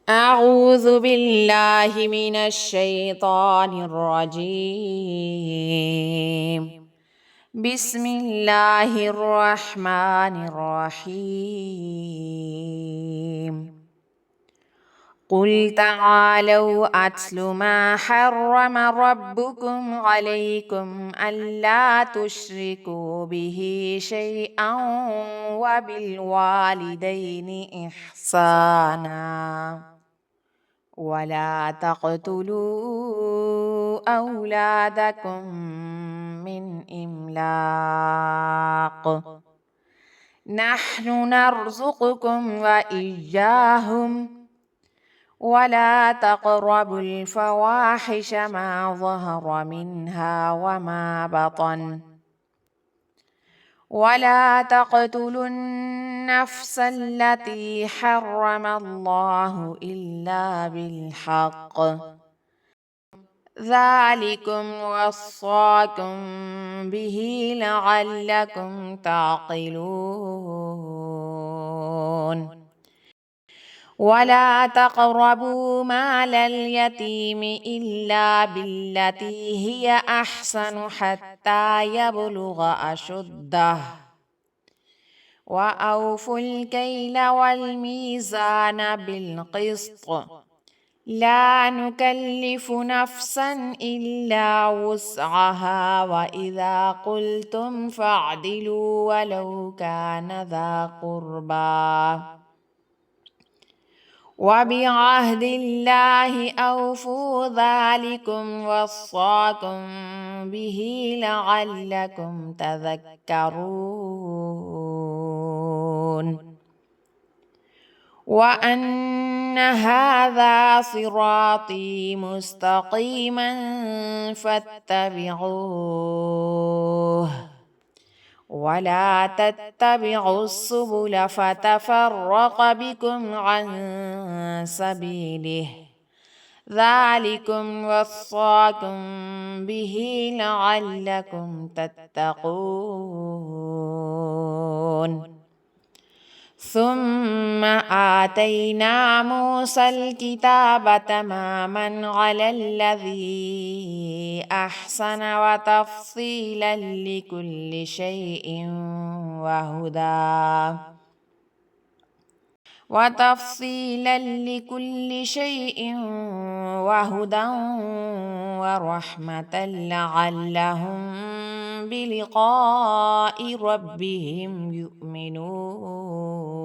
أعوذ بالله من الشيطان الرجيم. بسم الله الرحمن الرحيم. قل تعالوا أتل ما حرم ربكم عليكم ألا تشركوا به شيئا وبالوالدين إحسانا ولا تقتلوا أولادكم من إملاق نحن نرزقكم وإياهم ولا تقربوا الفواحش ما ظهر منها وما بطن ولا تقتلوا النفس التي حرم الله إلا بالحق ذلكم وصاكم به لعلكم تعقلون ولا تقربوا مال اليتيم إلا بالتي هي أحسن حتى يبلغ أشده وأوفوا الكيل والميزان بالقسط لا نكلف نفسا إلا وسعها وإذا قلتم فاعدلوا ولو كان ذا قربى وبعهد الله أوفوا ذلكم وصاكم به لعلكم تذكرون وأن هذا صراطي مستقيما فاتبعوه ولا تتبعوا السبل فتفرق بكم عن سبيله ذلكم وصاكم به لعلكم تتقون ثم آتينا موسى الكتاب تماما على الذي أحسن وتفصيلا لكل شيء وهدى ورحمة لعلهم بلقاء ربهم يؤمنون